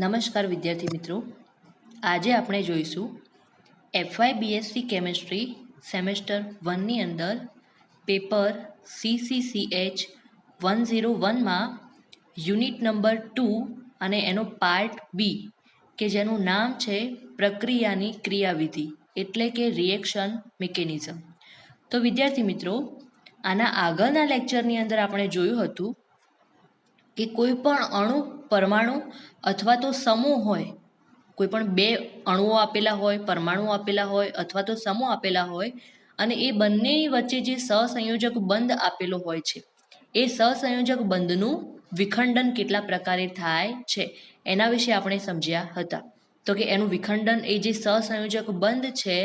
નમસ્કાર વિદ્યાર્થી મિત્રો, આજે આપણે જોઈશું FY BSc કેમેસ્ટ્રી સેમેસ્ટર 1ની અંદર પેપર CCCH 101માં યુનિટ નંબર 2 અને એનો પાર્ટ બી કે જેનું નામ છે પ્રક્રિયાની ક્રિયાવિધિ એટલે કે રિએક્શન મિકેનિઝમ. તો વિદ્યાર્થી મિત્રો, આના આગળના લેક્ચરની અંદર આપણે જોયું હતું કે કોઈ પણ અણુ, પરમાણુ અથવા તો સમૂહ હોય, કોઈ પણ બે અણુઓ આપેલા હોય, પરમાણુ આપેલા હોય અથવા તો સમૂહ આપેલા હોય અને એ બંનેની વચ્ચે જે સહસંયોજક બંધ આપેલો હોય છે, એ સહસંયોજક બંધનું વિખંડન કેટલા પ્રકારે થાય છે એના વિશે આપણે સમજ્યા હતા. તો કે એનું વિખંડન, એ જે સહસંયોજક બંધ છે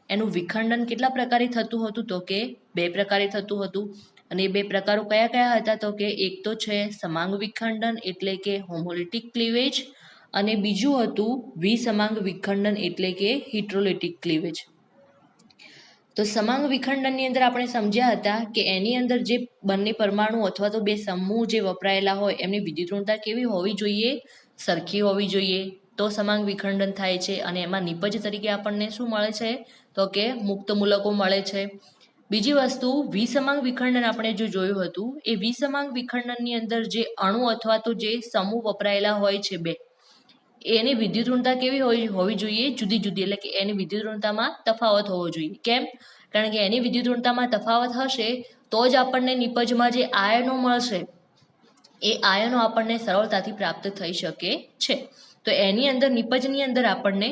એનું વિખંડન કેટલા પ્રકારે થતું હતું? તો કે બે પ્રકારે થતું હતું. અને એ બે પ્રકારો કયા કયા હતા? તો કે એક તો છે સમાંગ વિખંડન એટલે કે હોમોલિટિક ક્લીવેજ, અને બીજું હતું વિસમાંગ વિખંડન એટલે કે હિટ્રોલિટિક ક્લીવેજ. તો સમાંગ વિખંડનની અંદર આપણે સમજ્યા હતા કે એની અંદર જે બંને પરમાણુ અથવા તો બે સમૂહ જે વપરાયેલા હોય એમની વિદ્યુતઋણતા કેવી હોવી જોઈએ? સરખી હોવી જોઈએ. તો સમાંગ વિખંડન થાય છે અને એમાં નિપજ તરીકે આપણને શું મળે છે? તો કે મુક્ત મૂલકો મળે છે. બીજી વસ્તુ, વિસમાંગ વિખંડન આપણે જો જોયું હતું, એ વિસમાંગ વિખંડનની અંદર જે અણુ અથવા તો જે સમૂહ વપરાયેલા હોય છે બે, એની વિદ્યુતઋણતા કેવી હોવી જોઈએ? જુદી જુદી, એટલે કે એની વિદ્યુતઋણતામાં તફાવત હોવો જોઈએ. કેમ? કારણ કે એની વિદ્યુતઋણતામાં તફાવત હશે તો જ આપણને નિપજમાં જે આયનો મળશે એ આયનો આપણને સરળતાથી પ્રાપ્ત થઈ શકે છે. તો એની અંદર નિપજની અંદર આપણને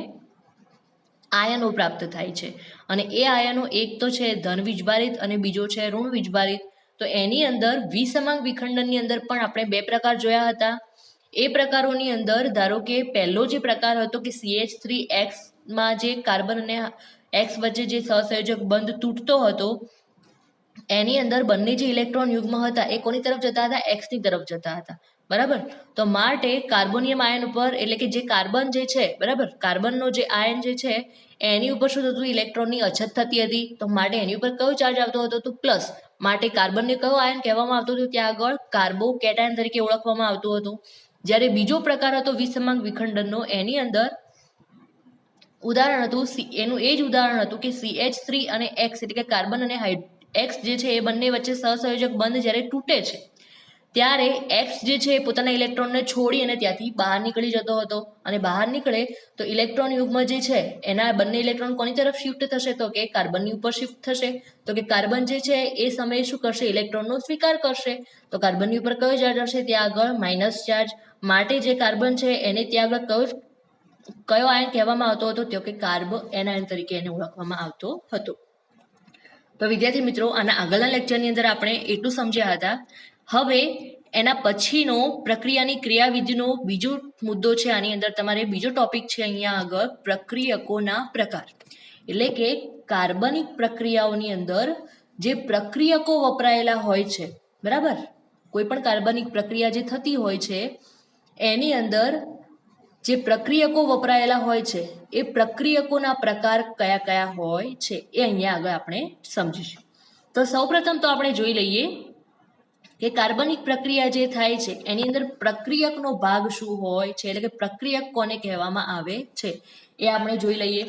આયનો પ્રાપ્ત થાય છે અને એ આયનો એક તો છે ધન વીજભારિત અને બીજો છે ઋણ વીજભારિત. તો એની અંદર વિસમાંગ વિખંડનની અંદર પણ આપણે બે પ્રકાર જોયા હતા. એ પ્રકારોની અંદર ધારો કે પહેલો જે પ્રકાર હતો કે CH3X માં જે કાર્બન અને X વચ્ચે જે સહસંયોજક બંધ તૂટતો હતો, એની અંદર બંને જે ઇલેક્ટ્રોન યુગ્મ હતા એ કોની તરફ જતા હતા? X ની તરફ જતા હતા. બરાબર. તો માટે કાર્બોનિયમ આયન ઉપર, એટલે કે જે કાર્બન જે છે, બરાબર, કાર્બનનો જે આયન જે છે એની ઉપર શું થતું? ઇલેક્ટ્રોનની અછત થતી હતી. તો માટે એની ઉપર કયો ચાર્જ આવતો હતો? તો પ્લસ. માટે કાર્બનને કયો આયન કહેવામાં આવતો હતો? ત્યાં આગળ કાર્બોકેટાયન તરીકે ઓળખવામાં આવતું હતું. જ્યારે બીજો પ્રકાર હતો વિસમાંગ વિખંડનનો, એની અંદર ઉદાહરણ હતું, એનું એ જ ઉદાહરણ હતું કે CH3 અને X એટલે કે કાર્બન અને X જે છે એ બંને વચ્ચે સહસંયોજક બંધ જ્યારે તૂટે છે ત્યારે X જે છે એ પોતાના ઇલેક્ટ્રોનને છોડી અને ત્યાંથી બહાર નીકળી જતો હતો. અને બહાર નીકળે તો ઇલેક્ટ્રોન યુગ્મ જે છે એના બંને ઇલેક્ટ્રોન કોની તરફ શિફ્ટ થશે? તો કે કાર્બનની ઉપર શિફ્ટ થશે. તો કે કાર્બન જે છે એ સમયે શું કરશે? ઇલેક્ટ્રોનનો સ્વીકાર કરશે. તો કાર્બનની ઉપર કયો ચાર્જ હશે? ત્યાં આગળ માઇનસ ચાર્જ. માટે જે કાર્બન છે એને ત્યાં આગળ કયો આયન કહેવામાં આવતો હતો? તો કે કાર્બો એનાયન તરીકે એને ઓળખવામાં આવતો હતો. તો વિદ્યાર્થી મિત્રો, આના આગળના લેક્ચરની અંદર આપણે એટલું સમજ્યા હતા. હવે એના પછીનો પ્રક્રિયાની ક્રિયાવિધિનો બીજો મુદ્દો છે. આની અંદર તમારે બીજો ટોપિક છે અહીંયા આગળ પ્રક્રિયકોના પ્રકાર. એટલે કે કાર્બનિક પ્રક્રિયાઓની અંદર જે પ્રક્રિયકો વપરાયેલા હોય છે, બરાબર, કોઈ પણ કાર્બનિક પ્રક્રિયા જે થતી હોય છે એની અંદર જે પ્રક્રિયકો વપરાયેલા હોય છે એ પ્રક્રિયકોના પ્રકાર કયા કયા હોય છે એ અહીંયા આગળ આપણે સમજીશું. તો સૌપ્રથમ તો આપણે જોઈ લઈએ કે કાર્બનિક પ્રક્રિયા જે થાય છે એની અંદર પ્રક્રિયકનો ભાગ શું હોય છે, એટલે કે પ્રક્રિયક કોને કહેવામાં આવે છે એ આપણે જોઈ લઈએ.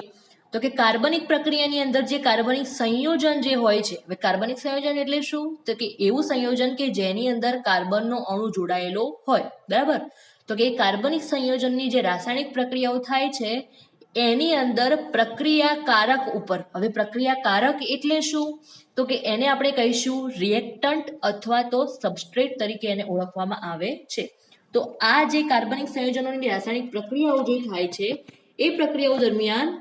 તો કે કાર્બનિક પ્રક્રિયાની અંદર જે કાર્બનિક સંયોજન જે હોય છે, હવે કાર્બનિક સંયોજન એટલે શું? તો કે એવું સંયોજન કે જેની અંદર કાર્બનનો અણુ જોડાયેલો હોય, બરાબર. તો કે કાર્બનિક સંયોજનની જે રાસાયણિક પ્રક્રિયાઓ થાય છે એની અંદર પ્રક્રિયાકારક ઉપર, હવે પ્રક્રિયાકારક એટલે શું? તો કે એને આપણે કહીશું રિએક્ટન્ટ અથવા તો સબસ્ટ્રેટ તરીકે એને ઓળખવામાં આવે છે. તો આ જે કાર્બનિક સંયોજનોની રાસાયણિક પ્રક્રિયાઓ જે થાય છે એ પ્રક્રિયાઓ દરમિયાન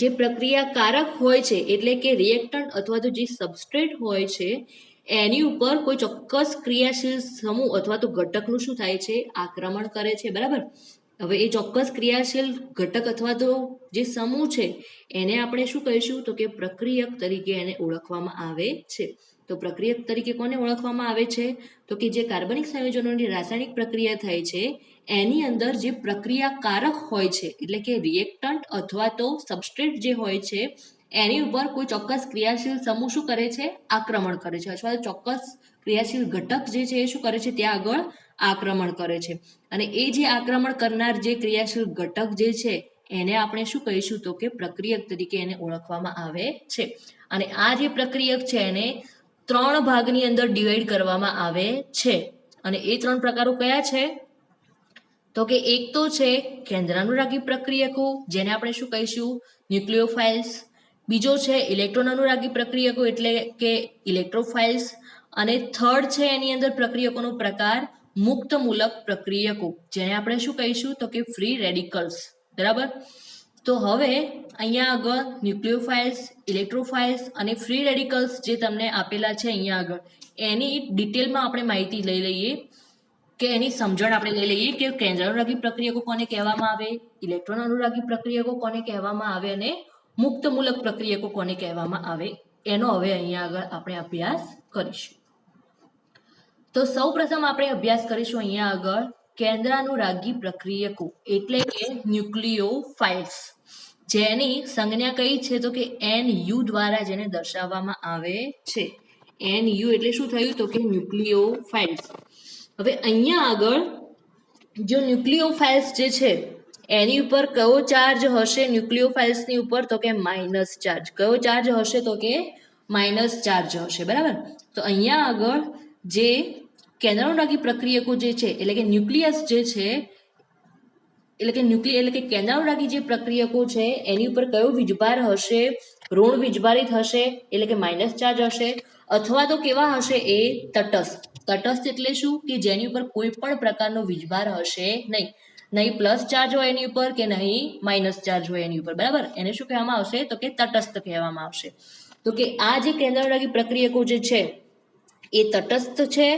જે પ્રક્રિયાકારક હોય છે એટલે કે રિએક્ટન્ટ અથવા તો જે સબસ્ટ્રેટ હોય છે એની ઉપર કોઈ ચોક્કસ ક્રિયાશીલ સમૂહ અથવા તો ઘટકનું શું થાય છે? આક્રમણ કરે છે, બરાબર. હવે એ ચોક્કસ ક્રિયાશીલ ઘટક અથવા તો જે સમૂહ છે એને આપણે શું કહીશું? તો કે પ્રક્રિયક તરીકે એને ઓળખવામાં આવે છે. તો પ્રક્રિયક તરીકે કોને ઓળખવામાં આવે છે? તો કે જે કાર્બનિક સંયોજનોની રાસાયણિક પ્રક્રિયા થાય છે એની અંદર જે પ્રક્રિયાકારક હોય છે એટલે કે રિએક્ટન્ટ અથવા તો સબસ્ટ્રેટ જે હોય છે એની ઉપર કોઈ ચોક્કસ ક્રિયાશીલ સમૂહ શું કરે છે? આક્રમણ કરે છે, અથવા ચોક્કસ ક્રિયાશીલ ઘટક જે છે એ શું કરે છે? ત્યાં આગળ આક્રમણ કરે છે અને એ જે આક્રમણ કરનાર જે ક્રિયાશીલ ઘટક જે છે એને આપણે શું કહીશું તો કે પ્રક્રિયક તરીકે એને ઓળખવામાં આવે છે અને આ જે પ્રક્રિયક છે એને 3 ભાગની અંદર ડિવાઈડ કરવામાં આવે છે અને એ 3 પ્રકારો કયા છે તો કે એક તો છે કેન્દ્રાનુરાગી પ્રક્રિયકો જેને આપણે શું કહીશું ન્યુક્લિયોફાઇલ્સ, બીજો છે ઇલેક્ટ્રોન અનુરાગી પ્રક્રિયકો એટલે કે ઇલેક્ટ્રોફાઇલ્સ અને થર્ડ છે એની અંદર પ્રક્રિયકોનો પ્રકાર મુક્તમૂલક પ્રક્રિયકો જેને આપણે શું કહીશું તો કે ફ્રી રેડિકલ્સ. બરાબર. તો હવે અહીંયા આગળ ન્યુક્લિયોફાઇલ્સ, ઇલેક્ટ્રોફાઇલ્સ અને ફ્રી રેડિકલ્સ જે તમને આપેલા છે અહીંયા આગળ એની ડિટેલમાં આપણે માહિતી લઈ લઈએ કે એની સમજણ આપણે લઈ લઈએ કે કેન્દ્ર અનુરાગી પ્રક્રિયકો કોને કહેવામાં આવે, ઇલેક્ટ્રોન અનુરાગી પ્રક્રિયકો કોને કહેવામાં આવે અને મુક્તમૂલક પ્રક્રિયકો કોને કહેવામાં આવે એનો હવે અહીંયા આગળ આપણે અભ્યાસ કરીશું. તો સૌપ્રથમ આપણે અભ્યાસ કરીશું અહીંયા આગળ કેન્દ્રાનુરાગી પ્રક્રિયકો એટલે કે ન્યુક્લિયોફાઇલ્સ જેની સંજ્ઞા કઈ છે તો કે NU દ્વારા જેને દર્શાવવામાં આવે છે. NU એટલે શું થયું તો કે ન્યુક્લિયોફાઇલ્સ. હવે અહીંયા આગળ જો ન્યુક્લિયોફાઇલ્સ જે છે એની ઉપર કયો ચાર્જ હશે ન્યુક્લિયોફાઇલ્સની ઉપર તો કે માઇનસ ચાર્જ. કયો ચાર્જ હશે તો કે માઇનસ ચાર્જ હશે. બરાબર. તો અહીંયા આગળ જે કેન્દ્રાનુરાગી પ્રક્રિયકો જે છે એટલે કે ન્યુક્લિયસ જે છે એટલે કે કેન્દ્રાનુરાગી જે પ્રક્રિયકો છે એની ઉપર કયો વીજભાર હશે, ઋણ વીજભારિત હશે એટલે કે માઇનસ ચાર્જ હશે અથવા તો કેવા હશે એ તટસ્થ. તટસ્થ એટલે શું કે જેની ઉપર કોઈ પણ પ્રકારનો વીજભાર હશે નહીં પ્લસ ચાર્જ હોય એની ઉપર કે નહીં માઇનસ ચાર્જ હોય એની ઉપર. બરાબર. એને શું કહેવામાં આવશે તો કે તટસ્થ કહેવામાં આવશે. તો કે આ જે કેન્દ્રાનુરાગી પ્રક્રિયકો જે છે એ તટસ્થ છે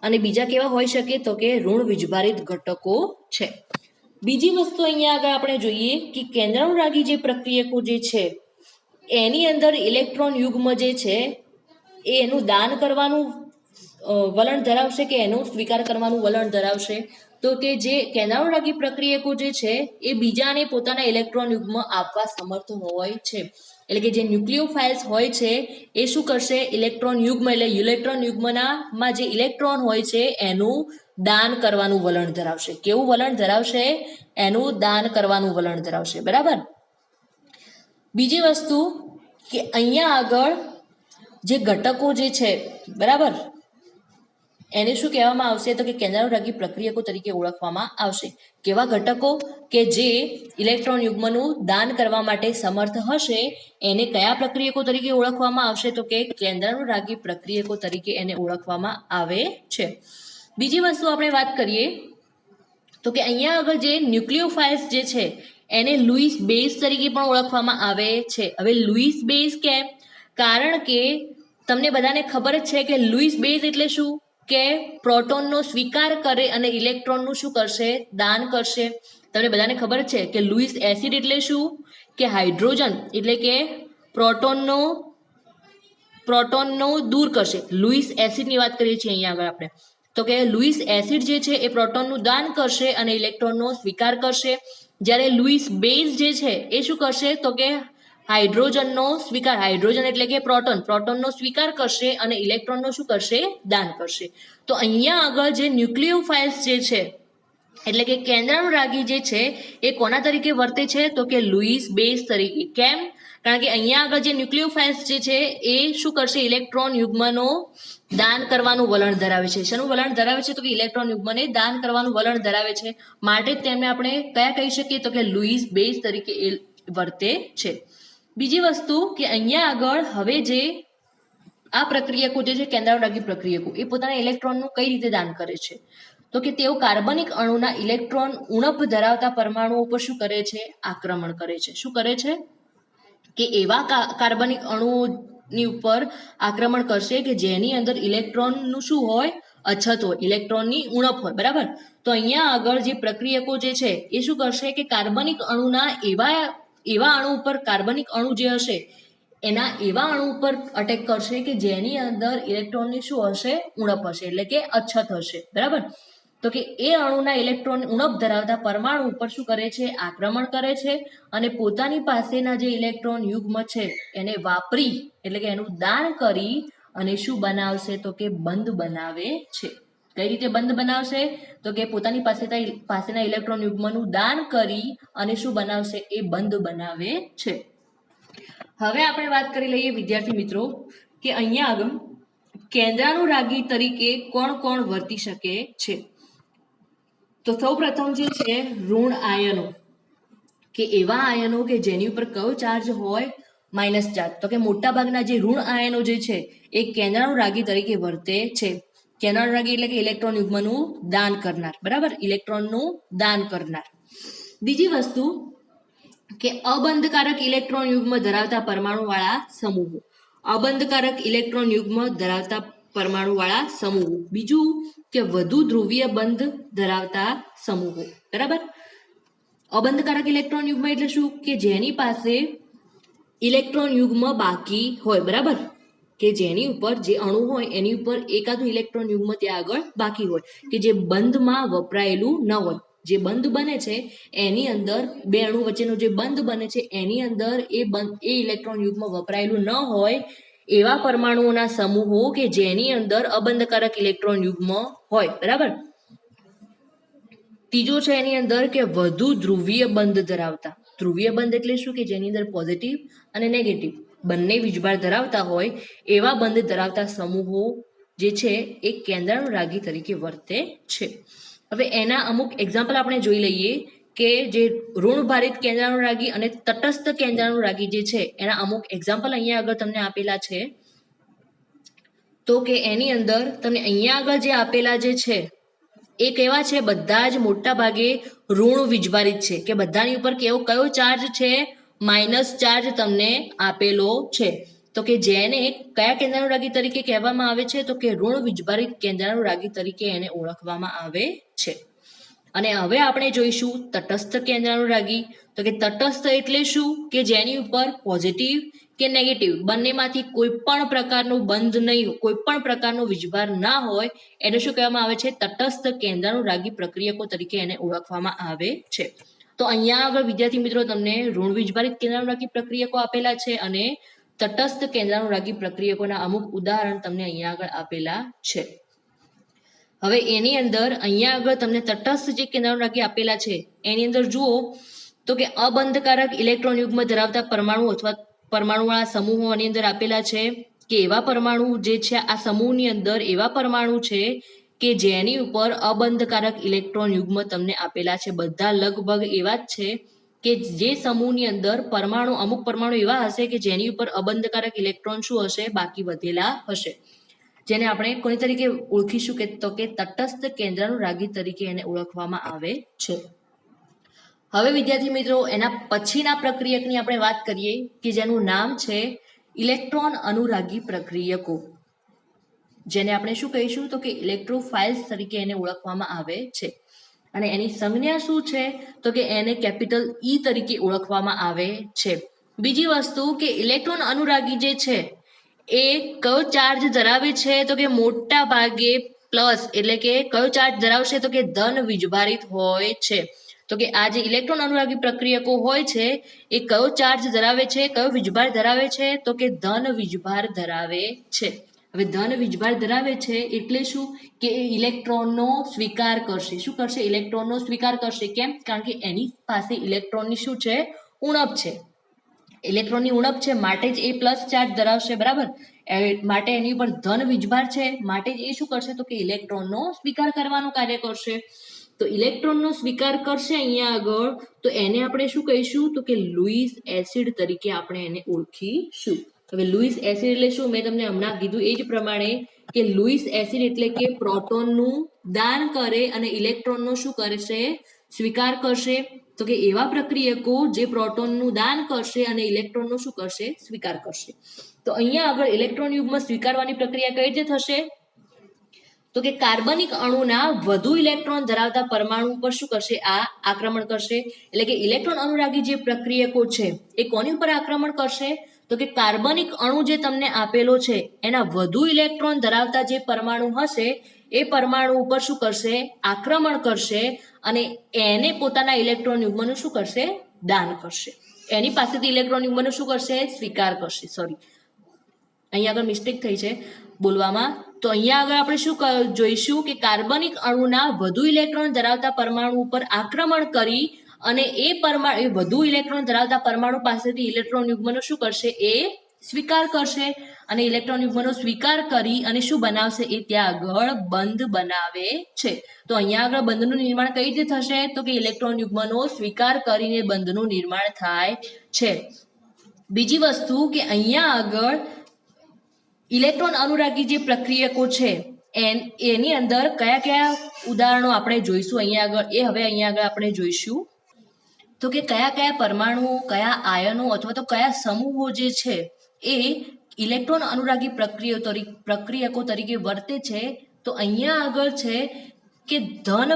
અને બીજા કેવા હોઈ શકે તો કે ઋણ વીજભારિત ઘટકો છે. બીજી વસ્તુ અહીંયા આગળ આપણે જોઈએ કે કેન્દ્રાનુરાગી જે પ્રક્રિયકો જે છે એની અંદર ઇલેક્ટ્રોન યુગ્મ જે છે એ એનું દાન કરવાનું વલણ ધરાવશે કે એનો સ્વીકાર કરવાનું વલણ ધરાવશે તો કે જે કેન્દ્રાનુરાગી પ્રક્રિયકો જે છે એ બીજાને પોતાના ઇલેક્ટ્રોન યુગ્મ આપવા સમર્થ હોય છે. એટલે કે જે ન્યુક્લિયોફાઇલ્સ હોય છે એ શું કરશે ઇલેક્ટ્રોન યુગ્મ એટલે ઇલેક્ટ્રોન યુગ્મમાં જે ઇલેક્ટ્રોન હોય છે એનું દાન કરવાનું વલણ ધરાવશે. કેવું વલણ ધરાવશે? એનું દાન કરવાનું વલણ ધરાવશે. બરાબર. બીજી વસ્તુ કે અહીંયા આગળ જે ઘટકો જે છે બરાબર એને શું કહેવામાં આવશે તો કે કેન્દ્રાનુરાગી પ્રક્રિયકો તરીકે ઓળખવામાં આવશે. કેવા ઘટકો કે જે ઇલેક્ટ્રોન યુગ્મનું દાન કરવા માટે સમર્થ હશે એને કયા પ્રક્રિયકો તરીકે ઓળખવામાં આવશે તો કે કેન્દ્રાનુરાગી પ્રક્રિયકો તરીકે એને ઓળખવામાં આવે છે. બીજી વસ્તુ આપણે વાત કરીએ તો કે અહીંયા આગળ જે ન્યુક્લિયોફાઇલ્સ જે છે એને લુઈસ બેઝ તરીકે પણ ઓળખવામાં આવે છે. હવે લુઈસ બેઝ કેમ? કારણ કે તમને બધાને ખબર જ છે કે લુઈસ બેઝ એટલે શું કે પ્રોટોનનો સ્વીકાર કરે અને ઇલેક્ટ્રોનનું શું કરશે દાન કરશે. તમને બધાને ખબર છે કે લુઈસ એસિડ એટલે શું કે હાઇડ્રોજન એટલે કે પ્રોટોનનો દૂર કરશે. લુઈસ એસિડની વાત કરીએ છીએ અહીંયા આગળ આપણે તો કે લુઈસ એસિડ જે છે એ પ્રોટોનનું દાન કરશે અને ઇલેક્ટ્રોનનો સ્વીકાર કરશે. જ્યારે લુઈસ બેઝ જે છે એ શું કરશે તો કે હાઇડ્રોજનનો સ્વીકાર, હાઇડ્રોજન એટલે કે પ્રોટોનનો સ્વીકાર કરશે અને ઇલેક્ટ્રોનનો શું કરશે દાન કરશે. તો અહીંયા આગળ જે ન્યુક્લિયોફાઇલ્સ જે છે એટલે કે કેન્દ્રાનુરાગી જે છે એ કોના તરીકે વર્તે છે તો કે લુઈસ બેઝ તરીકે. કેમ? કારણ કે અહીંયા આગળ જે ન્યુક્લિયોફાઇલ્સ જે છે એ શું કરશે ઇલેક્ટ્રોન યુગ્મનો દાન કરવાનું વલણ ધરાવે છે. શેનું વલણ ધરાવે છે તો કે ઇલેક્ટ્રોન યુગ્મને દાન કરવાનું વલણ ધરાવે છે. માટે તેમને આપણે કયા કહી શકીએ તો કે લુઈસ બેઝ તરીકે એ વર્તે છે. બીજી વસ્તુ કે અહીંયા આગળ હવે જે આ પ્રક્રિયકો જે છે કેન્દ્રાનુરાગી પ્રક્રિયકો એ પોતાના ઇલેક્ટ્રોનનું કઈ રીતે દાન કરે છે તો કે તેઓ કાર્બનિક અણુના ઇલેક્ટ્રોન ઉણપ ધરાવતા પરમાણુઓ પર શું કરે છે આક્રમણ કરે છે. શું કરે છે કે એવા કાર્બનિક અણુઓની ઉપર આક્રમણ કરશે કે જેની અંદર ઇલેક્ટ્રોનનું શું હોય અછત હોય, ઇલેક્ટ્રોનની ઉણપ હોય. બરાબર. તો અહીંયા આગળ જે પ્રક્રિયકો જે છે એ શું કરશે કે કાર્બનિક અણુના એવા અણુ ઉપર કાર્બનિક અણુ જે હશે એના એવા અણુ ઉપર અટેક કરશે કે જેની અંદર ઇલેક્ટ્રોનની શું હશે ઉણપ હશે એટલે કે અછત હશે. બરાબર. તો કે એ અણુના ઇલેક્ટ્રોન ઉણપ ધરાવતા પરમાણુ ઉપર શું કરે છે આક્રમણ કરે છે અને પોતાની પાસેના જે ઇલેક્ટ્રોન યુગ્મ છે એને વાપરી એટલે કે એનું દાન કરી અને શું બનાવશે તો કે બંધ બનાવે છે. કઈ રીતે બંધ બનાવશે? તો કે પોતાની પાસેના ઇલેક્ટ્રોન યુગ્મનું દાન કરી અને શું બનાવશે? એ બંધ બનાવે છે. હવે આપણે વાત કરી લઈએ વિદ્યાર્થી મિત્રો કે અહીંયા આગળ કેન્દ્રાનુરાગી તરીકે કોણ કોણ વર્તી શકે છે. તો સૌ પ્રથમ જે છે ઋણ આયનો, કે એવા આયનો કે જેની ઉપર કયો ચાર્જ હોય? Minus charge. તો કે મોટા ભાગના જે ઋણ આયનો જે છે એ કેન્દ્રાનુરાગી તરીકે વર્તે છે. કેન્દ્રાનુરાગી એટલે કે ઇલેક્ટ્રોન યુગ્મનું દાન કરનાર, બરાબર, ઇલેક્ટ્રોનનું દાન કરનાર. બીજી વસ્તુ કે અબંધકારક ઇલેક્ટ્રોન યુગ્મ ધરાવતા પરમાણુવાળા સમૂહો, અબંધકારક ઇલેક્ટ્રોન યુગ્મ ધરાવતા પરમાણુવાળા સમૂહો. બીજું કે વધુ ધ્રુવીય બંધ ધરાવતા સમૂહો, બરાબર. અબંધકારક ઇલેક્ટ્રોન યુગ્મ એટલે શું? કે જેની પાસે ઇલેક્ટ્રોન યુગ્મ બાકી હોય, બરાબર, કે જેની ઉપર જે અણુ હોય એની ઉપર એકાદું ઇલેક્ટ્રોન યુગ્મ ત્યાં આગળ બાકી હોય, કે જે બંધમાં વપરાયેલું ન હોય. જે બંધ બને છે એની અંદર બે અણુ વચ્ચેનો જે બંધ બને છે એની અંદર એ ઇલેક્ટ્રોન યુગ્મ વપરાયેલું ન હોય એવા પરમાણુઓના સમૂહો કે જેની અંદર અબંધકારક ઇલેક્ટ્રોન યુગ્મ હોય, બરાબર. ત્રીજો છે એની અંદર કે વધુ ધ્રુવીય બંધ ધરાવતા. ધ્રુવીય બંધ એટલે શું? કે જેની અંદર પોઝિટિવ અને નેગેટિવ બંને વીજભાર ધરાવતા હોય એવા બંધ ધરાવતા સમૂહો જે છે એ કેન્દ્રાનુરાગી તરીકે વર્તે છે. હવે એના અમુક એક્ઝામ્પલ આપણે જોઈ લઈએ કે જે ઋણભારિત કેન્દ્રાનુરાગી અને તટસ્થ કેન્દ્રાનુરાગી જે છે એના અમુક એક્ઝામ્પલ અહીંયા આગળ તમને આપેલા છે. તો કે એની અંદર તમને અહીંયા આગળ જે આપેલા જે છે એ કેવા છે? બધા જ મોટા ભાગે ઋણ વીજભારિત છે, કે બધાની ઉપર કયો ચાર્જ છે? માઇનસ ચાર્જ તમને આપેલો છે. તો કે જેને કયા કેન્દ્રાનુરાગી તરીકે કહેવામાં આવે છે? તો કે ઋણ વીજભારિત કેન્દ્રાનુરાગી તરીકે એને ઓળખવામાં આવે છે. અને હવે આપણે જોઈશું તટસ્થ કેન્દ્રાનુરાગી. તો કે તટસ્થ એટલે શું? કે જેની ઉપર પોઝિટિવ કે નેગેટિવ બંનેમાંથી કોઈ પણ પ્રકારનું બંધ નહીં, કોઈ પણ પ્રકારનો વીજભાર ના હોય એને શું કહેવામાં આવે છે? તટસ્થ કેન્દ્રાનુરાગી પ્રક્રિયકો તરીકે એને ઓળખવામાં આવે છે. તો અહીંયા આગળ વિદ્યાર્થી મિત્રો તમને ઋણ વીજભારિત કેન્દ્રાનુરાગી પ્રક્રિયકો આપેલા છે અને તટસ્થ કેન્દ્રાનુરાગી પ્રક્રિયકોના અમુક ઉદાહરણ તમને અહીંયા આગળ આપેલા છે. હવે એની અંદર અહીંયા આગળ તમને તટસ્થ જે કેન્દ્રાનુરાગી આપેલા છે એની અંદર જુઓ તો કે અબંધકારક ઇલેક્ટ્રોન યુગ્મ ધરાવતા પરમાણુ અથવા પરમાણુવાળા સમૂહોની અંદર આપેલા છે કે એવા પરમાણુ જે છે આ સમૂહની અંદર એવા પરમાણુ છે કે જેની ઉપર અબંધકારક ઇલેક્ટ્રોન યુગ્મ તમને આપેલા છે. બધા લગભગ એવા જ છે કે જે સમૂહની અંદર પરમાણુ અમુક પરમાણુ એવા હશે કે જેની ઉપર અબંધકારક ઇલેક્ટ્રોન શું હશે? બાકી વધેલા હશે, જેને આપણે કોની તરીકે ઓળખીશું? કે તો કે તટસ્થ કેન્દ્રાનુરાગી તરીકે એને ઓળખવામાં આવે છે. હવે વિદ્યાર્થી મિત્રો એના પછીના પ્રક્રિયકની આપણે વાત કરીએ કે જેનું નામ છે ઇલેક્ટ્રોન અનુરાગી પ્રક્રિયકો, જેને આપણે શું કહીશું? તો કે ઇલેક્ટ્રોફાઇલ્સ તરીકે એને ઓળખવામાં આવે છે. અને એની સંજ્ઞા શું છે? તો કે એને કેપિટલ ઈ તરીકે ઓળખવામાં આવે છે. બીજી વસ્તુ કે ઇલેક્ટ્રોન અનુરાગી જે છે એ કયો ચાર્જ ધરાવે છે? તો કે મોટા ભાગે પ્લસ, એટલે કે કયો ચાર્જ ધરાવશે? તો કે ધન વીજભારિત હોય છે. તો કે આ જે ઇલેક્ટ્રોન અનુરાગી પ્રક્રિયકો હોય છે એ કયો ચાર્જ ધરાવે છે? કયો વીજભાર ધરાવે છે? તો કે ધન વીજભાર ધરાવે છે. હવે ધન વીજભાર ધરાવે છે એટલે શું? કે એ ઇલેક્ટ્રોનનો સ્વીકાર કરશે. શું કરશે? ઇલેક્ટ્રોનનો સ્વીકાર કરશે. કેમ? કારણ કે એની પાસે ઇલેક્ટ્રોનની શું છે? ઉણપ છે. ઇલેક્ટ્રોનની ઉણપ છે માટે જ એ પ્લસ ચાર્જ ધરાવશે, બરાબર. માટે એની ઉપર ધન વીજભાર છે માટે જ એ શું કરશે? તો કે ઇલેક્ટ્રોનનો સ્વીકાર કરવાનું કાર્ય કરશે. તો ઇલેક્ટ્રોનનો સ્વીકાર કરશે અહીંયા આગળ, તો એને આપણે શું કહીશું? તો કે લુઈસ એસિડ તરીકે આપણે એને ઓળખીશું. હવે લુઈસ એસિડ એટલે શું? મેં તમને હમણાં કીધું એ જ પ્રમાણે કે લુઈસ એસિડ એટલે કે પ્રોટોનનું દાન કરે અને ઇલેક્ટ્રોનનો શું કરશે? સ્વીકાર કરશે. તો કે એવા પ્રક્રિયકો જે પ્રોટોનનું દાન કરશે અને ઇલેક્ટ્રોનનો શું કરશે? સ્વીકાર કરશે. તો અહીંયા આગળ ઇલેક્ટ્રોન યુગ્મ સ્વીકારવાની પ્રક્રિયા કઈ રીતે થશે? તો કે કાર્બનિક અણુના વધુ ઇલેક્ટ્રોન ધરાવતા પરમાણુ ઉપર શું કરશે? આ આક્રમણ કરશે. એટલે કે ઇલેક્ટ્રોન અનુરાગી જે પ્રક્રિયકો છે એ કોની ઉપર આક્રમણ કરશે? તો કે કાર્બનિક અણુ જે તમને આપેલો છે એના વધુ ઇલેક્ટ્રોન ધરાવતા જે પરમાણુ હશે એ પરમાણુ ઉપર શું કરશે? આક્રમણ કરશે અને એને પોતાના ઇલેક્ટ્રોન યુગ્મનું શું કરશે? દાન કરશે. એની પાસેથી ઇલેક્ટ્રોન યુગ્મનું શું કરશે? સ્વીકાર કરશે. સોરી, અહીંયા આગળ મિસ્ટેક થઈ છે બોલવામાં. તો અહીંયા આગળ આપણે શું જોઈશું કે કાર્બનિક અણુના વધુ ઇલેક્ટ્રોન ધરાવતા પરમાણુ ઉપર આક્રમણ કરી અને એ વધુ ઇલેક્ટ્રોન ધરાવતા પરમાણુ પાસેથી ઇલેક્ટ્રોન યુગ્મનો શું કરશે, એ સ્વીકાર કરશે અને ઇલેક્ટ્રોન યુગ્મનો સ્વીકાર કરી અને શું બનાવશે, એ ત્યાં આગળ બંધ બનાવે છે. તો અહીંયા આગળ બંધનું નિર્માણ કઈ રીતે થશે, તો કે ઇલેક્ટ્રોન યુગ્મનો સ્વીકાર કરીને બંધનું નિર્માણ થાય છે. બીજી વસ્તુ કે અહીંયા આગળ ઇલેક્ટ્રોન અનુરાગી જે પ્રક્રિયકો છે એની અંદર કયા કયા ઉદાહરણો આપણે જોઈશું અહીંયા આગળ, એ હવે અહીંયા આગળ આપણે જોઈશું. તો કે કયા કયા પરમાણુઓ, કયા આયનો અથવા તો કયા સમૂહો જે છે એ ઇલેક્ટ્રોન અનુરાગી પ્રક્રિયકો તરીકે વર્તે છે. તો અહીંયા આગળ છે કે ધન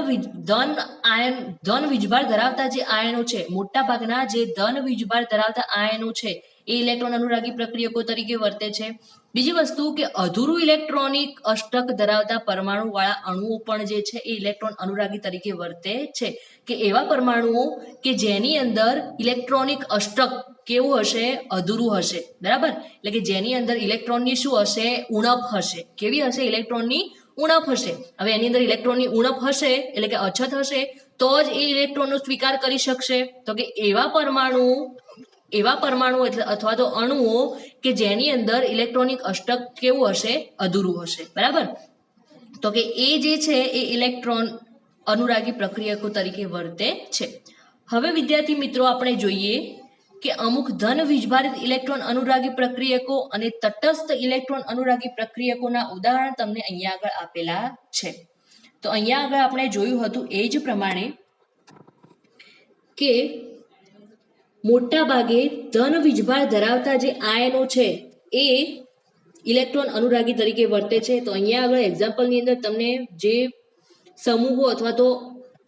વીજભાર ધરાવતા જે આયનો છે, મોટા ભાગના જે ધન વીજભાર ધરાવતા આયનો છે એ ઇલેક્ટ્રોન અનુરાગી પ્રક્રિયકો તરીકે વર્તે છે. બીજી વસ્તુ કે અધૂરું ઇલેક્ટ્રોનિક અષ્ટક ધરાવતા પરમાણુ વાળા અણુઓ પણ જે છે એ ઇલેક્ટ્રોન અનુરાગી તરીકે વર્તે છે. કે એવા પરમાણુઓ કે જેની અંદર ઇલેક્ટ્રોનિક અષ્ટક કેવું હશે, અધૂરું હશે, બરાબર. એટલે કે જેની અંદર ઇલેક્ટ્રોનની શું હશે, ઉણપ હશે. કેવી હશે, ઇલેક્ટ્રોનની ઉણપ હશે. હવે એની અંદર ઇલેક્ટ્રોનની ઉણપ હશે એટલે કે અછત હશે તો જ એ ઇલેક્ટ્રોનનો સ્વીકાર કરી શકશે. તો કે એવા પરમાણુ એટલે અથવા તો અણુઓ કે જેની અંદર ઇલેક્ટ્રોનિક અષ્ટક કેવું હશે, અધૂરું હશે, બરાબર. તો કે એ જે છે એ ઇલેક્ટ્રોન અનુરાગી પ્રક્રિયકો તરીકે વર્તે છે. હવે વિદ્યાર્થી મિત્રો આપણે જોઈએ કે અમુક ધન વીજભારિત ઇલેક્ટ્રોન અનુરાગી પ્રક્રિયકો અને તટસ્થ ઇલેક્ટ્રોન અનુરાગી પ્રક્રિયકોના ઉદાહરણ તમને અહીંયા આગળ આપેલા છે. તો અહીંયા આગળ આપણે જોયું હતું એ જ પ્રમાણે કે મોટા ભાગે ધન વીજભાર ધરાવતા જે આયનો છે એ ઇલેક્ટ્રોન અનુરાગી તરીકે વર્તે છે. તો અહીંયા આગળ એક્ઝામ્પલની અંદર તમને જે સમૂહો અથવા તો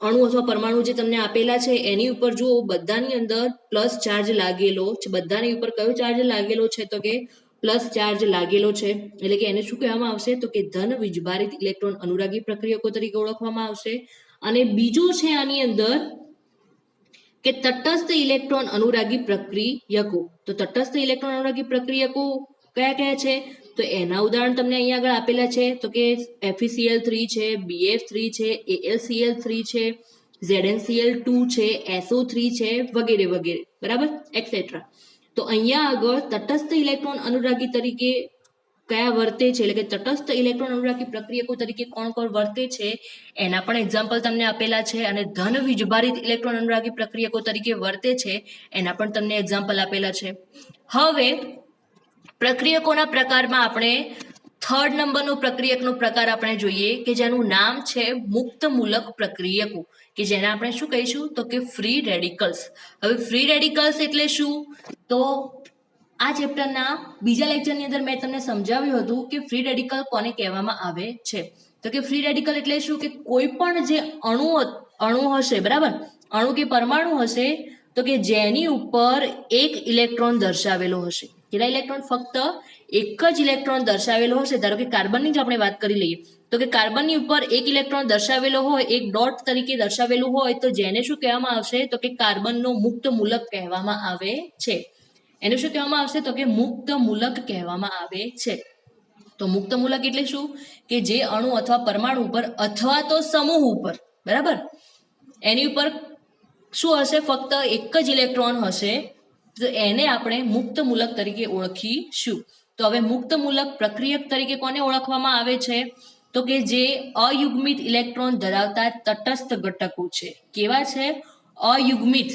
અણુ અથવા પરમાણુ જે તમને આપેલા છે એની ઉપર જુઓ બધાની અંદર પ્લસ ચાર્જ લાગેલો છે. બધાની ઉપર કયો ચાર્જ લાગેલો છે, તો કે પ્લસ ચાર્જ લાગેલો છે. એટલે કે એને શું કહેવામાં આવશે, તો કે ધન વીજભારિત ઇલેક્ટ્રોન અનુરાગી પ્રક્રિયકો તરીકે ઓળખવામાં આવશે. અને બીજું છે આની અંદર કે તટસ્થ ઇલેક્ટ્રોન અનુરાગી પ્રક્રિયકો. તો તટસ્થ ઇલેક્ટ્રોન અનુરાગી પ્રક્રિયકો કયા કયા છે, તો એના ઉદાહરણ તમને અહીંયા આગળ આપેલા છે. તો કે FeCl3 છે, BF3 છે, AlCl3 છે, ZnCl2 છે, SO3 છે, વગેરે વગેરે, બરાબર, એક્સેટ્રા. તો અહીંયા આગળ તટસ્થ ઇલેક્ટ્રોન અનુરાગી તરીકે કયા વર્તે છે, એટલે કે તટસ્થ ઇલેક્ટ્રોન અનુરાગી પ્રક્રિયકો તરીકે કોણ કોણ વર્તે છે એના પણ એક્ઝામ્પલ તમને આપેલા છે. અને ધન વીજભારિત ઇલેક્ટ્રોન અનુરાગી પ્રક્રિયકો તરીકે વર્તે છે એના પણ તમને એક્ઝામ્પલ આપેલા છે. હવે પ્રક્રિયકોના પ્રકારમાં આપણે થર્ડ નંબરનો પ્રક્રિયકનો પ્રકાર આપણે જોઈએ કે જેનું નામ છે મુક્ત મૂલક પ્રક્રિયકો, કે જેને આપણે શું કહીશું, તો કે ફ્રી રેડિકલ્સ. હવે ફ્રી રેડિકલ્સ એટલે શું, તો આ ચેપ્ટરના બીજા લેક્ચરની અંદર મેં તમને સમજાવ્યું હતું કે ફ્રી રેડિકલ કોને કહેવામાં આવે છે. તો કે ફ્રી રેડિકલ એટલે શું, કે કોઈ પણ જે અણુ હશે, બરાબર, અણુ કે પરમાણુ હશે તો કે જેની ઉપર એક ઇલેક્ટ્રોન દર્શાવેલો હશે. કેટલા ઇલેક્ટ્રોન, ફક્ત એક જ ઇલેક્ટ્રોન દર્શાવેલો હશે. ધારો કે કાર્બનની જ આપણે વાત કરી લઈએ તો કે કાર્બનની ઉપર એક ઇલેક્ટ્રોન દર્શાવેલો હોય, એક ડોટ તરીકે દર્શાવેલું હોય તો જેને શું કહેવામાં આવશે, તો કે કાર્બનનો મુક્ત મૂલક કહેવામાં આવે છે. એને શું કહેવામાં આવશે, તો કે મુક્ત મૂલક કહેવામાં આવે છે. તો મુક્ત મૂલક એટલે શું, કે જે અણુ અથવા પરમાણુ ઉપર અથવા તો સમૂહ ઉપર, બરાબર, એની ઉપર શું હશે, ફક્ત એક જ ઇલેક્ટ્રોન હશે, તો એને આપણે મુક્ત મૂલક તરીકે ઓળખીશું. તો હવે મુક્ત મૂલક પ્રક્રિયક તરીકે કોને ઓળખવામાં આવે છે, તો કે જે અયુગ્મિત ઇલેક્ટ્રોન ધરાવતા તટસ્થ ઘટકો છે. કેવા છે, અયુગ્મિત.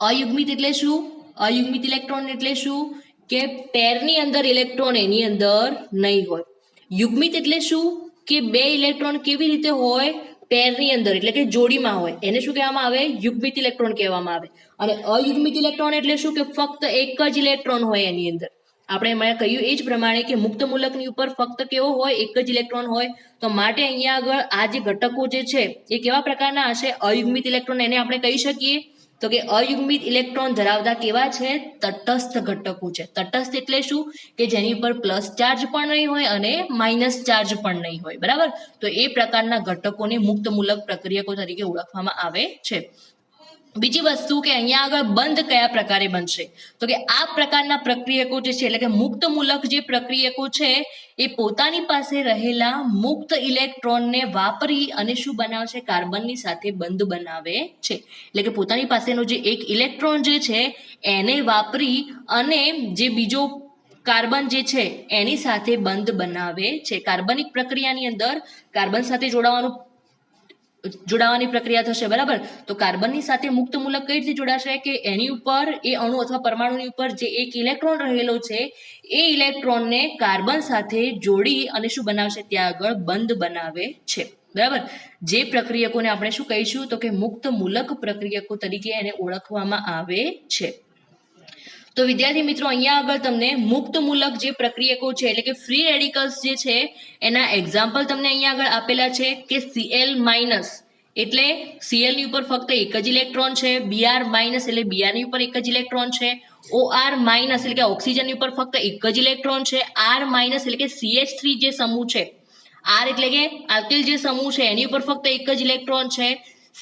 અયુગ્મિત એટલે શું, અયુગ્મિત ઇલેક્ટ્રોન એટલે શું, કે પેરની અંદર ઇલેક્ટ્રોન એની અંદર નહીં હોય. યુગ્મિત એટલે શું, કે બે ઇલેક્ટ્રોન કેવી રીતે હોય, પેરની અંદર, એટલે કે જોડીમાં હોય, એને શું કહેવામાં આવે, યુગ્મિત ઇલેક્ટ્રોન કહેવામાં આવે. અને અયુગ્મિત ઇલેક્ટ્રોન એટલે શું, કે ફક્ત એક જ ઇલેક્ટ્રોન હોય એની અંદર. આપણે મેં કહ્યું એ જ પ્રમાણે કે મુક્ત મૂલકની ઉપર ફક્ત કેવો હોય, એક જ ઇલેક્ટ્રોન હોય. તો માટે અહીંયા આગળ આ જે ઘટકો જે છે એ કેવા પ્રકારના હશે, અયુગ્મિત ઇલેક્ટ્રોન એને આપણે કહી શકીએ. તો કે અયુગ્મિત ઇલેક્ટ્રોન ધરાવતા કેવા છે, તટસ્થ ઘટકો છે. તટસ્થ એટલે શું, કે જેની ઉપર પ્લસ ચાર્જ પણ નહીં હોય અને માઇનસ ચાર્જ પણ નહીં હોય, બરાબર. તો એ પ્રકારના ઘટકોને મુક્ત મૂલક પ્રક્રિયકો તરીકે ઓળખવામાં આવે છે. બીજી વસ્તુ કે અહીંયા આગળ બંધ કયા પ્રકારે બનશે, તો કે આ પ્રકારના પ્રક્રિયકો જે છે એટલે કે મુક્ત મૂલક જે પ્રક્રિયકો છે એ પોતાની પાસે રહેલા મુક્ત ઇલેક્ટ્રોનને વાપરી અને શું બનાવશે, કાર્બનની સાથે બંધ બનાવે છે. એટલે કે પોતાની પાસેનો જે એક ઇલેક્ટ્રોન જે છે એને વાપરી અને જે બીજો કાર્બન જે છે એની સાથે બંધ બનાવે છે. કાર્બનિક પ્રક્રિયાની અંદર કાર્બન સાથે જોડાવાની પ્રક્રિયા થશે, બરાબર. તો કાર્બનની સાથે મુક્ત મૂલક કઈ રીતે જોડાશે કે એની ઉપર એ અણુ અથવા પરમાણુની ઉપર જે એક ઇલેક્ટ્રોન રહેલો છે એ ઇલેક્ટ્રોનને કાર્બન સાથે જોડી અને શું બનાવશે, ત્યાં આગળ બંધ બનાવે છે, બરાબર. જે પ્રક્રિયકોને આપણે શું કહીશું તો કે મુક્ત મૂલક પ્રક્રિયકો તરીકે એને ઓળખવામાં આવે છે. તો વિદ્યાર્થી મિત્રો અહીંયા આગળ તમને મુક્ત મૂલક જે પ્રક્રિયકો છે એટલે કે ફ્રી રેડિકલ્સ જે છે એના એક્ઝામ્પલ તમને અહીંયા આગળ આપેલા છે કે Cl- એટલે Cl ની ઉપર ફક્ત એક જ ઇલેક્ટ્રોન છે, Br- એટલે Br ની ઉપર એક જ ઇલેક્ટ્રોન છે, OR- એટલે કે ઓક્સિજનની ઉપર ફક્ત એક જ ઇલેક્ટ્રોન છે, R- એટલે કે CH3 જે સમૂહ છે, R એટલે કે આલ્કિલ જે સમૂહ છે એની ઉપર ફક્ત એક જ ઇલેક્ટ્રોન છે,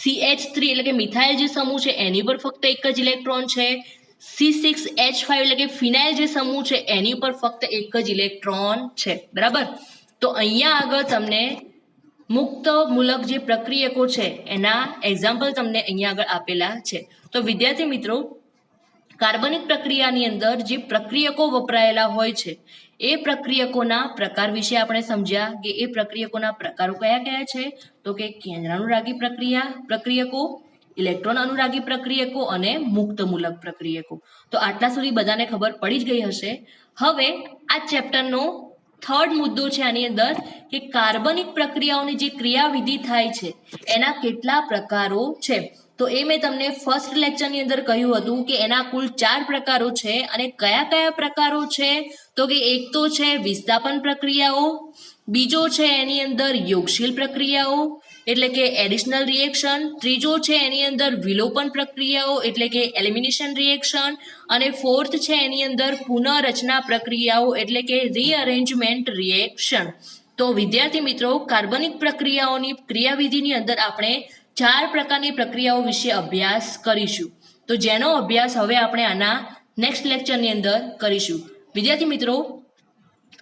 CH3 એટલે કે મિથાઇલ જે સમૂહ છે એની ઉપર ફક્ત એક જ ઇલેક્ટ્રોન છે, C6H5 એટલે કે ફિનાઇલ જે સમૂહ છે એની ઉપર ફક્ત એક જ ઇલેક્ટ્રોન છે, બરાબર. તો અહીંયા આગળ તમને મુક્ત મૂલક જે પ્રક્રિયકો છે એના એક્ઝામ્પલ તમને અહીંયા આગળ આપેલા છે. તો વિદ્યાર્થી મિત્રો કાર્બનિક પ્રક્રિયાની અંદર જે પ્રક્રિયકો વપરાયેલા હોય છે એ પ્રક્રિયકોના પ્રકાર વિશે આપણે સમજ્યા કે એ પ્રક્રિયકોના પ્રકારો કયા કયા છે, તો કે કેન્દ્રાનુરાગી પ્રક્રિયકો, ઇલેક્ટ્રોન અનુરાગી પ્રક્રિયકો અને મુક્ત મૂલક પ્રક્રિયકો. તો આટલા સુધી બધાને ખબર પડી જ ગઈ હશે. હવે આ ચેપ્ટરનો થર્ડ મુદ્દો છે આની અંદર કે કાર્બનિક પ્રક્રિયાઓની જે ક્રિયાવિધિ થાય છે એના કેટલા પ્રકારો છે. તો એ મેં તમને ફર્સ્ટ લેક્ચરની અંદર કહ્યું હતું કે એના કુલ 4 પ્રકારો છે અને કયા કયા પ્રકારો છે, તો કે એક તો છે વિસ્થાપન પ્રક્રિયાઓ, બીજો છે એની અંદર યોગશીલ પ્રક્રિયાઓ એટલે કે એડિશનલ રિએક્શન, ત્રીજો છે એની અંદર વિલોપન પ્રક્રિયાઓ એટલે કે એલિમિનેશન રિએક્શન અને ફોર્થ છે એની અંદર પુનઃરચના પ્રક્રિયાઓ એટલે કે રીઅરેન્જમેન્ટ રિએક્શન. તો વિદ્યાર્થી મિત્રો કાર્બનિક પ્રક્રિયાઓની ક્રિયાવિધિની અંદર આપણે 4 પ્રકારની પ્રક્રિયાઓ વિશે અભ્યાસ કરીશું. તો જેનો અભ્યાસ હવે આપણે આના નેક્સ્ટ લેક્ચરની અંદર કરીશું. વિદ્યાર્થી મિત્રો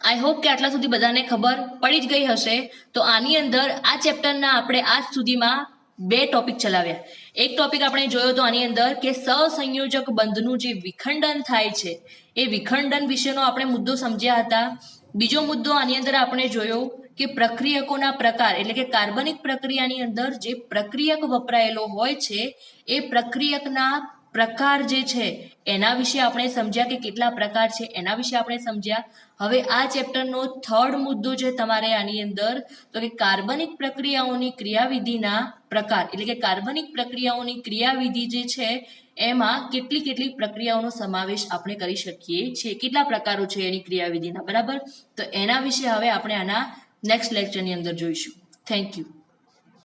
આઈ હોપ કે આટલા સુધી બધાને ખબર પડી જ ગઈ હશે. તો આની અંદર આ ચેપ્ટરના આપણે આજ સુધીમાં 2 ટોપિક ચલાવ્યા. એક ટોપિક આપણે જોયો તો આની અંદર કે સહસંયોજક બંધનું જે વિખંડન થાય છે એ વિખંડન વિશેનો આપણે મુદ્દો સમજ્યા હતા. બીજો મુદ્દો આની અંદર આપણે જોયો કે પ્રક્રિયકોના પ્રકાર એટલે કે કાર્બનિક પ્રક્રિયાની અંદર જે પ્રક્રિયક વપરાયેલો હોય છે એ પ્રક્રિયકના પ્રકાર જે છે એના વિશે આપણે સમજ્યા કે કેટલા પ્રકાર છે એના વિશે આપણે સમજ્યા. હવે આ ચેપ્ટરનો થર્ડ મુદ્દો છે તમારે આની અંદર તો કે કાર્બનિક પ્રક્રિયાઓની ક્રિયાવિધિના પ્રકાર એટલે કે કાર્બનિક પ્રક્રિયાઓની ક્રિયાવિધિ જે છે એમાં કેટલી પ્રક્રિયાઓનો સમાવેશ આપણે કરી શકીએ છીએ, કેટલા પ્રકારો છે એની ક્રિયાવિધિના, બરાબર. તો એના વિશે હવે આપણે આના નેક્સ્ટ લેક્ચરની અંદર જોઈશું. Thank you.